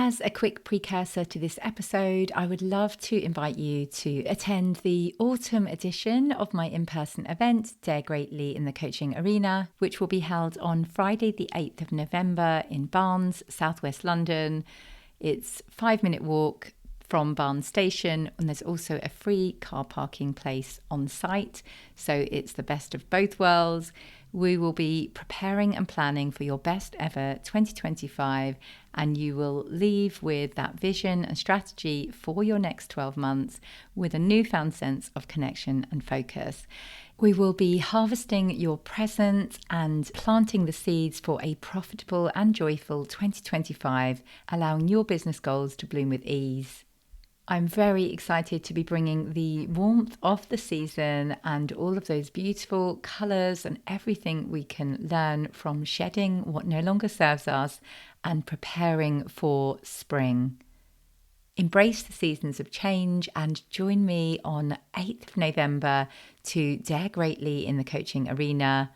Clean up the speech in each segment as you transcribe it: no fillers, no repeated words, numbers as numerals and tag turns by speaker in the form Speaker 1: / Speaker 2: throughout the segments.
Speaker 1: As a quick precursor to this episode, I would love to invite you to attend the autumn edition of my in-person event, Dare Greatly in the Coaching Arena, which will be held on Friday the 8th of November in Barnes, southwest London. It's a 5-minute walk from Barnes Station, and there's also a free car parking place on site. So it's the best of both worlds. We will be preparing and planning for your best ever 2025, and you will leave with that vision and strategy for your next 12 months with a newfound sense of connection and focus. We will be harvesting your present and planting the seeds for a profitable and joyful 2025, allowing your business goals to bloom with ease. I'm very excited to be bringing the warmth of the season and all of those beautiful colours and everything we can learn from shedding what no longer serves us and preparing for spring. Embrace the seasons of change and join me on 8th of November to Dare Greatly in the Coaching Arena.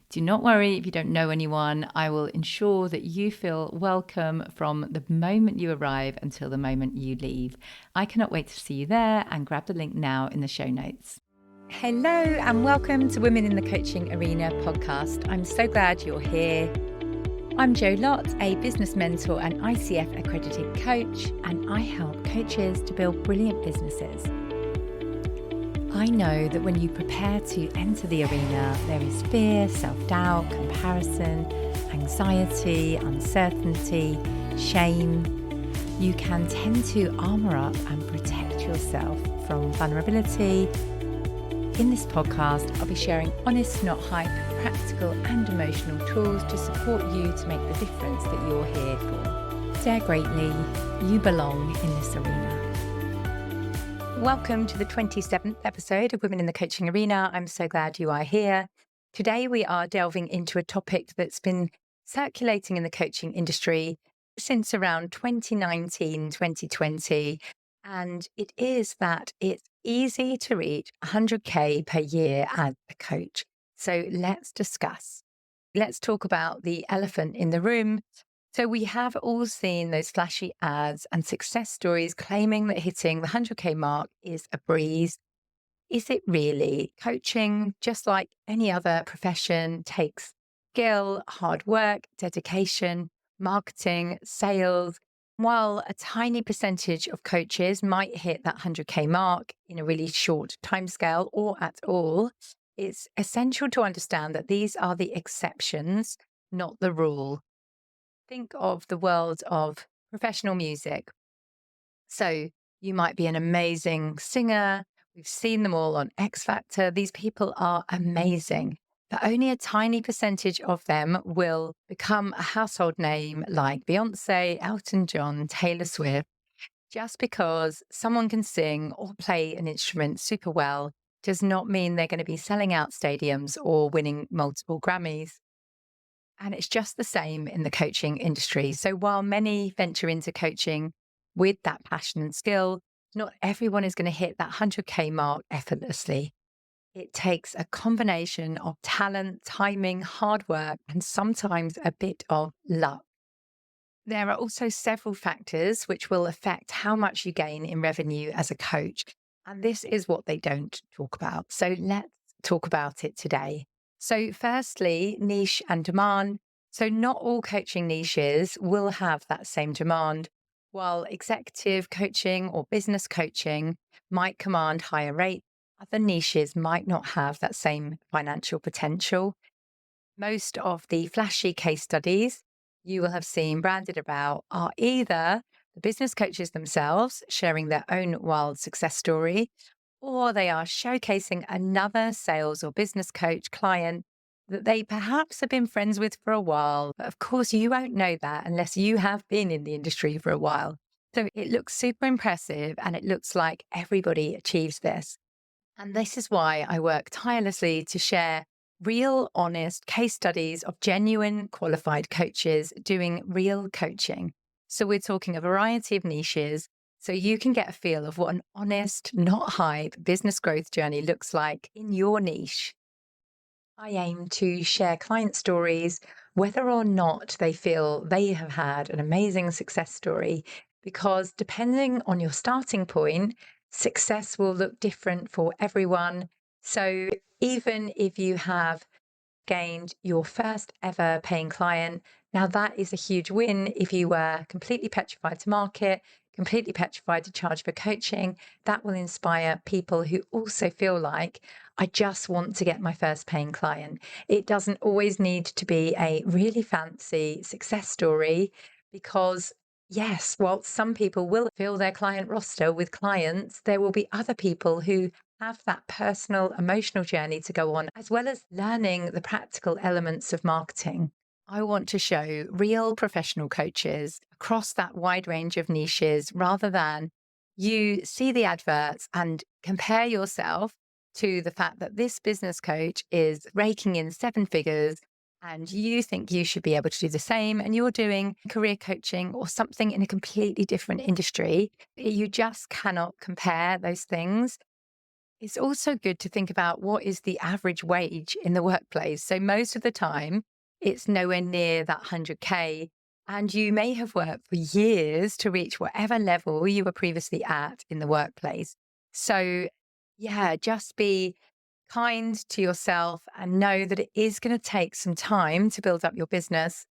Speaker 1: Do not worry if you don't know anyone. I will ensure that you feel welcome from the moment you arrive until the moment you leave. I cannot wait to see you there, and grab the link now in the show notes. Hello and welcome to Women in the Coaching Arena podcast. I'm so glad you're here. I'm Lott, a business mentor and ICF accredited coach, and I help coaches to build brilliant businesses. I know that when you prepare to enter the arena, there is fear, self-doubt, comparison, anxiety, uncertainty, shame. You can tend to armor up and protect yourself from vulnerability. In this podcast, I'll be sharing honest, not hype, practical and emotional tools to support you to make the difference that you're here for. Dare greatly, you belong in this arena. Welcome to the 27th episode of Women in the Coaching Arena. I'm so glad you are here. Today we are delving into a topic that's been circulating in the coaching industry since around 2019, 2020. And it is that it's easy to reach 100K per year as a coach. So let's discuss. Let's talk about the elephant in the room. So we have all seen those flashy ads and success stories claiming that hitting the 100K mark is a breeze. Is it really? Coaching, just like any other profession, takes skill, hard work, dedication, marketing, sales. While a tiny percentage of coaches might hit that 100K mark in a really short timescale or at all, it's essential to understand that these are the exceptions, not the rule. Think of the world of professional music. So you might be an amazing singer. We've seen them all on X Factor. These people are amazing, but only a tiny percentage of them will become a household name like Beyonce, Elton John, Taylor Swift. Just because someone can sing or play an instrument super well does not mean they're going to be selling out stadiums or winning multiple Grammys. And it's just the same in the coaching industry. So while many venture into coaching with that passion and skill, not everyone is going to hit that 100K mark effortlessly. It takes a combination of talent, timing, hard work, and sometimes a bit of luck. There are also several factors which will affect how much you gain in revenue as a coach. And this is what they don't talk about. So let's talk about it today. So firstly, niche and demand. So not all coaching niches will have that same demand. While executive coaching or business coaching might command higher rates, other niches might not have that same financial potential. Most of the flashy case studies you will have seen branded about are either the business coaches themselves sharing their own wild success story, or they are showcasing another sales or business coach client that they perhaps have been friends with for a while. But of course, you won't know that unless you have been in the industry for a while. So it looks super impressive and it looks like everybody achieves this. And this is why I work tirelessly to share real, honest case studies of genuine qualified coaches doing real coaching. So we're talking a variety of niches, so you can get a feel of what an honest, not hype business growth journey looks like in your niche. I aim to share client stories whether or not they feel they have had an amazing success story, because depending on your starting point, success will look different for everyone. So even if you have gained your first ever paying client, now that is a huge win. If you were completely petrified to market, completely petrified to charge for coaching, that will inspire people who also feel like, I just want to get my first paying client. It doesn't always need to be a really fancy success story, because yes, while some people will fill their client roster with clients, there will be other people who have that personal, emotional journey to go on, as well as learning the practical elements of marketing. I want to show real professional coaches across that wide range of niches, rather than you see the adverts and compare yourself to the fact that this business coach is raking in seven figures and you think you should be able to do the same, and you're doing career coaching or something in a completely different industry. You just cannot compare those things. It's also good to think about what is the average wage in the workplace. So most of the time, it's nowhere near that 100K. And you may have worked for years to reach whatever level you were previously at in the workplace. So, yeah, just be kind to yourself and know that it is going to take some time to build up your business.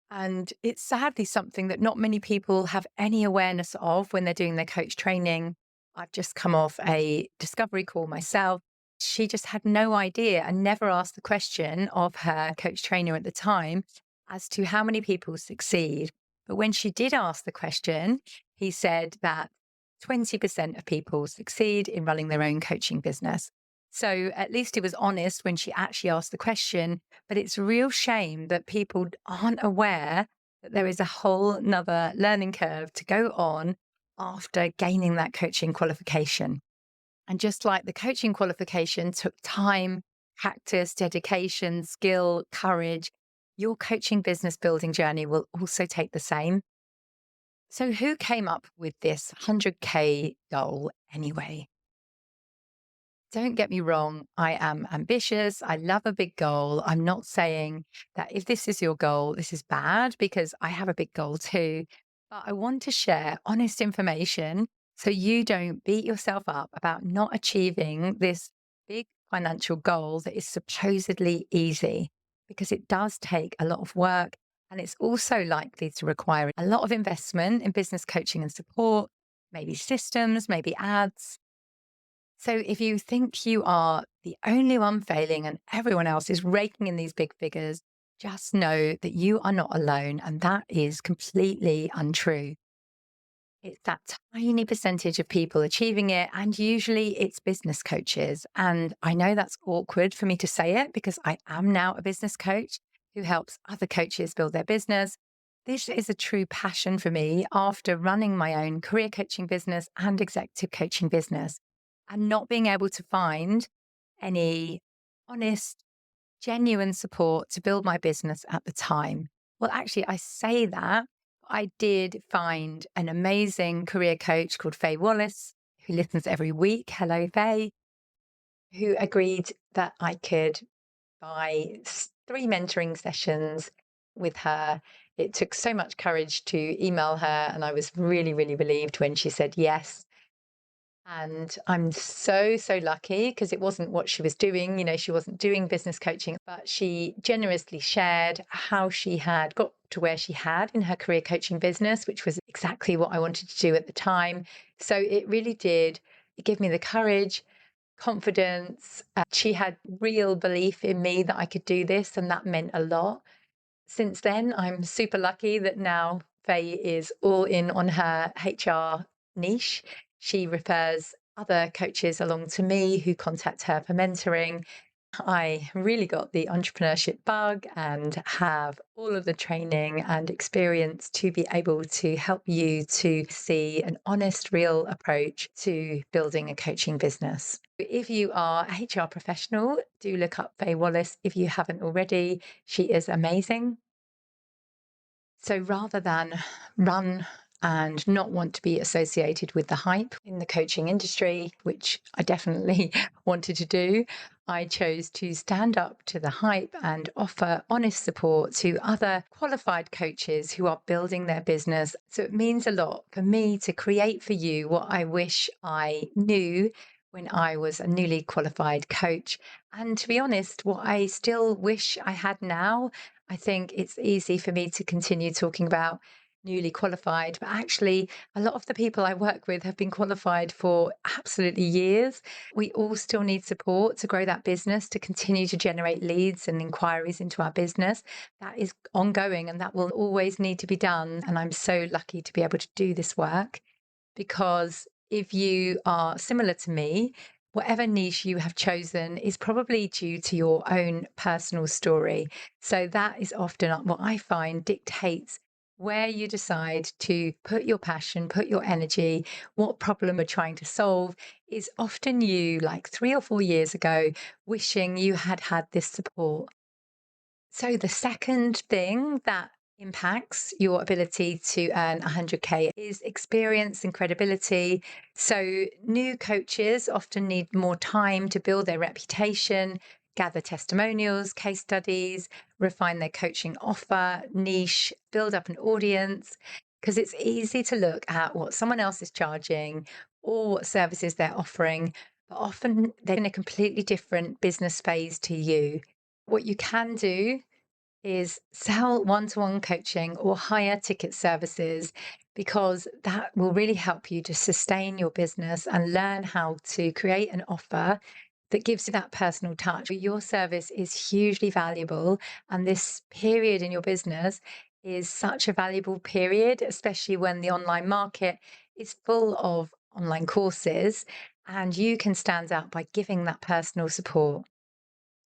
Speaker 1: And it's sadly something that not many people have any awareness of when they're doing their coach training. I've just come off a discovery call myself. She just had no idea and never asked the question of her coach trainer at the time as to how many people succeed. But when she did ask the question, he said that 20% of people succeed in running their own coaching business. So at least he was honest when she actually asked the question. But it's a real shame that people aren't aware that there is a whole nother learning curve to go on after gaining that coaching qualification. And just like the coaching qualification took time, practice, dedication, skill, courage, your coaching business building journey will also take the same. So, who came up with this 100K goal anyway? Don't get me wrong, I am ambitious. I love a big goal. I'm not saying that if this is your goal, this is bad, because I have a big goal too. But I want to share honest information so you don't beat yourself up about not achieving this big financial goal that is supposedly easy, because it does take a lot of work, and it's also likely to require a lot of investment in business coaching and support, maybe systems, maybe ads. So if you think you are the only one failing and everyone else is raking in these big figures, just know that you are not alone, and that is completely untrue. It's that tiny percentage of people achieving it, and usually it's business coaches. And I know that's awkward for me to say it, because I am now a business coach who helps other coaches build their business. This is a true passion for me after running my own career coaching business and executive coaching business, and not being able to find any honest, genuine support to build my business at the time. Well, actually, I say that. I did find an amazing career coach called Faye Wallace, who listens every week. Hello, Faye, who agreed that I could buy three mentoring sessions with her. It took so much courage to email her, and I was really, really relieved when she said yes. And I'm so, so lucky, because it wasn't what she was doing. You know, she wasn't doing business coaching, but she generously shared how she had got to where she had in her career coaching business, which was exactly what I wanted to do at the time. So it really did give me the courage, confidence. She had real belief in me that I could do this, and that meant a lot. Since then, I'm super lucky that now Faye is all in on her HR niche. She refers other coaches along to me who contact her for mentoring. I really got the entrepreneurship bug and have all of the training and experience to be able to help you to see an honest, real approach to building a coaching business. If you are a HR professional, do look up Faye Wallace if you haven't already. She is amazing. So rather than run and not want to be associated with the hype in the coaching industry, which I definitely wanted to do, I chose to stand up to the hype and offer honest support to other qualified coaches who are building their business. So it means a lot for me to create for you what I wish I knew when I was a newly qualified coach. And to be honest, what I still wish I had now. I think it's easy for me to continue talking about newly qualified, but actually, a lot of the people I work with have been qualified for absolutely years. We all still need support to grow that business, to continue to generate leads and inquiries into our business. That is ongoing and that will always need to be done. And I'm so lucky to be able to do this work because if you are similar to me, whatever niche you have chosen is probably due to your own personal story. So that is often what I find dictates where you decide to put your passion, put your energy, what problem you're trying to solve is often you, like 3 or 4 years ago, wishing you had had this support. So the second thing that impacts your ability to earn 100K is experience and credibility. So new coaches often need more time to build their reputation, gather testimonials, case studies, refine their coaching offer, niche, build up an audience, because it's easy to look at what someone else is charging or what services they're offering, but often they're in a completely different business phase to you. What you can do is sell one-to-one coaching or higher ticket services because that will really help you to sustain your business and learn how to create an offer that gives you that personal touch. Your service is hugely valuable, and this period in your business is such a valuable period, especially when the online market is full of online courses, and you can stand out by giving that personal support.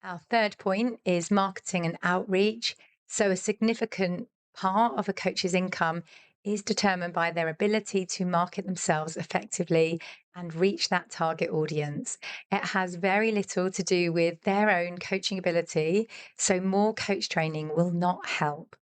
Speaker 1: Our third point is marketing and outreach. So, a significant part of a coach's income is determined by their ability to market themselves effectively and reach that target audience. It has very little to do with their own coaching ability. So, more coach training will not help.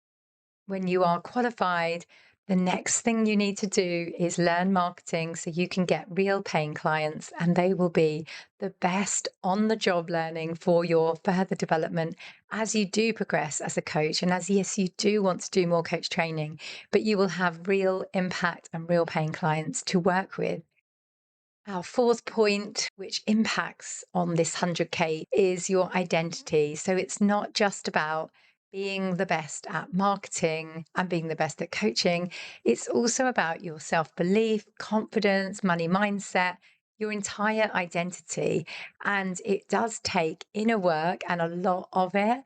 Speaker 1: When you are qualified, the next thing you need to do is learn marketing so you can get real paying clients, and they will be the best on the job learning for your further development as you do progress as a coach. And as yes, you do want to do more coach training, but you will have real impact and real paying clients to work with. Our fourth point, which impacts on this 100K, is your identity. So it's not just about being the best at marketing and being the best at coaching. It's also about your self belief, confidence, money mindset, your entire identity. And it does take inner work and a lot of it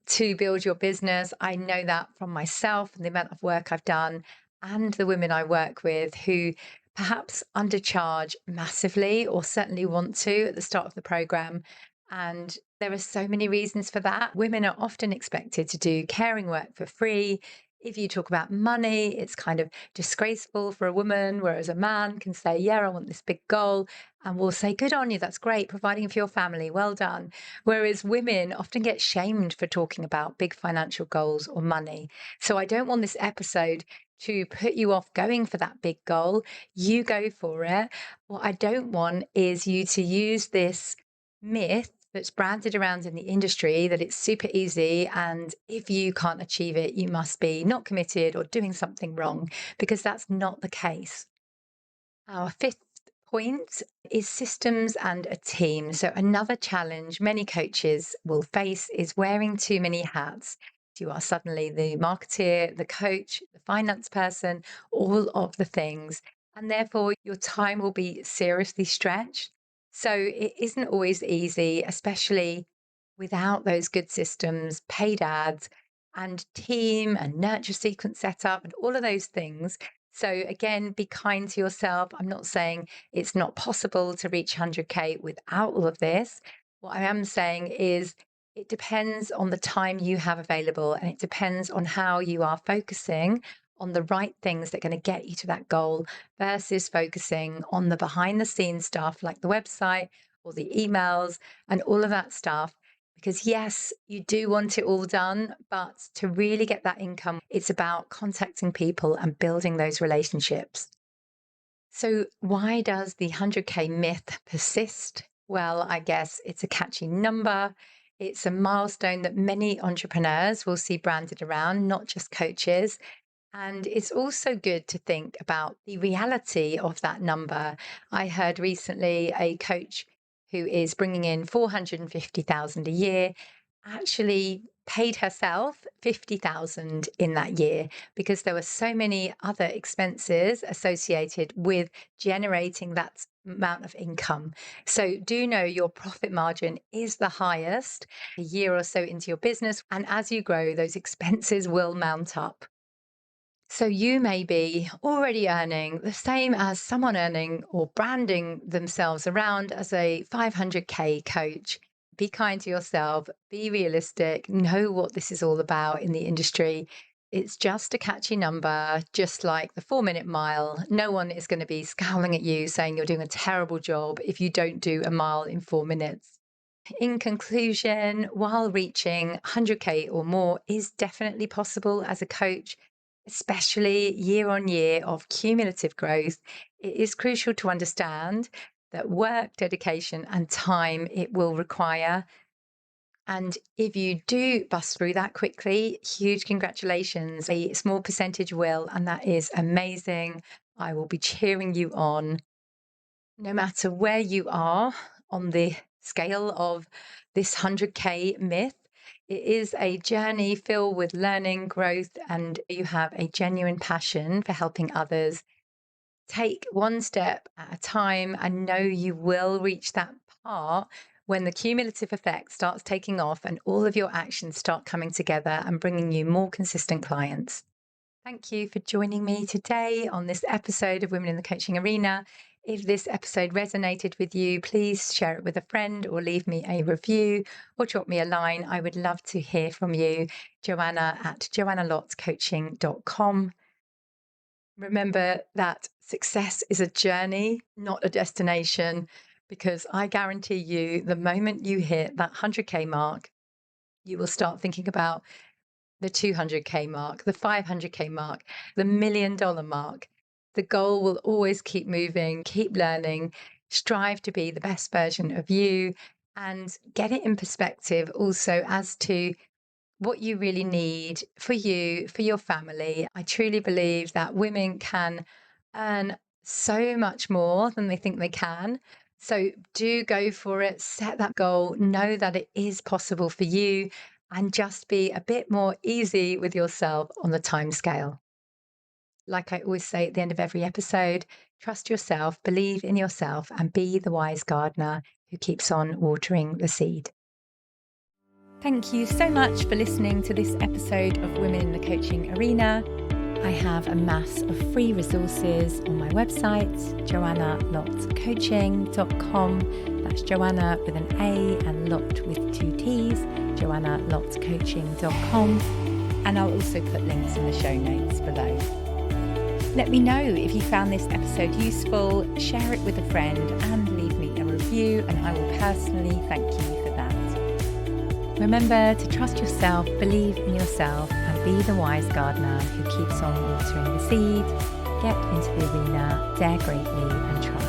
Speaker 1: to build your business. I know that from myself and the amount of work I've done and the women I work with who perhaps undercharge massively or certainly want to at the start of the program. And there are so many reasons for that. Women are often expected to do caring work for free. If you talk about money, it's kind of disgraceful for a woman, whereas a man can say, yeah, I want this big goal. And we'll say, good on you, that's great, providing for your family, well done. Whereas women often get shamed for talking about big financial goals or money. So I don't want this episode to put you off going for that big goal. You go for it. What I don't want is you to use this myth that's branded around in the industry that it's super easy. And if you can't achieve it, you must be not committed or doing something wrong, because that's not the case. Our fifth point is systems and a team. So, another challenge many coaches will face is wearing too many hats. You are suddenly the marketeer, the coach, the finance person, all of the things. And therefore, your time will be seriously stretched. So, it isn't always easy, especially without those good systems, paid ads, and team and nurture sequence setup, and all of those things. So again, be kind to yourself. I'm not saying it's not possible to reach 100K without all of this. What I am saying is it depends on the time you have available, and it depends on how you are focusing on the right things that are going to get you to that goal versus focusing on the behind the scenes stuff like the website or the emails and all of that stuff. Because yes, you do want it all done, but to really get that income, it's about contacting people and building those relationships. So, why does the 100K myth persist? Well, I guess it's a catchy number. It's a milestone that many entrepreneurs will see branded around, not just coaches. And it's also good to think about the reality of that number. I heard recently a coach who is bringing in 450,000 a year actually paid herself 50,000 in that year because there were so many other expenses associated with generating that amount of income. So do know your profit margin is the highest a year or so into your business, and as you grow, those expenses will mount up. So you may be already earning the same as someone earning or branding themselves around as a 500K coach. Be kind to yourself, be realistic, know what this is all about in the industry. It's just a catchy number, just like the 4 minute mile. No one is going to be scowling at you saying you're doing a terrible job if you don't do a mile in 4 minutes. In conclusion, while reaching 100K or more is definitely possible as a coach, especially year on year of cumulative growth, it is crucial to understand that work, dedication, and time it will require. And if you do bust through that quickly, huge congratulations. A small percentage will, and that is amazing. I will be cheering you on. No matter where you are on the scale of this 100K myth, it is a journey filled with learning, growth, and you have a genuine passion for helping others. Take one step at a time and know you will reach that part when the cumulative effect starts taking off and all of your actions start coming together and bringing you more consistent clients. Thank you for joining me today on this episode of Women in the Coaching Arena. If this episode resonated with you, please share it with a friend or leave me a review or drop me a line. I would love to hear from you. Joanna at joannalottcoaching.com. Remember that success is a journey, not a destination, because I guarantee you the moment you hit that 100K mark, you will start thinking about the 200K mark, the 500K mark, the $1 million mark. The goal will always keep moving, keep learning, strive to be the best version of you, and get it in perspective also as to what you really need for you, for your family. I truly believe that women can earn so much more than they think they can. So do go for it, set that goal, know that it is possible for you, and just be a bit more easy with yourself on the time scale. Like I always say at the end of every episode, trust yourself, believe in yourself, and be the wise gardener who keeps on watering the seed. Thank you so much for listening to this episode of Women in the Coaching Arena. I have a mass of free resources on my website, joannalottcoaching.com. That's Joanna with an A and Lott with 2 T's, joannalottcoaching.com. And I'll also put links in the show notes below. Let me know if you found this episode useful, share it with a friend and leave me a review, and I will personally thank you for that. Remember to trust yourself, believe in yourself, and be the wise gardener who keeps on watering the seed. Get into the arena, dare greatly, and try.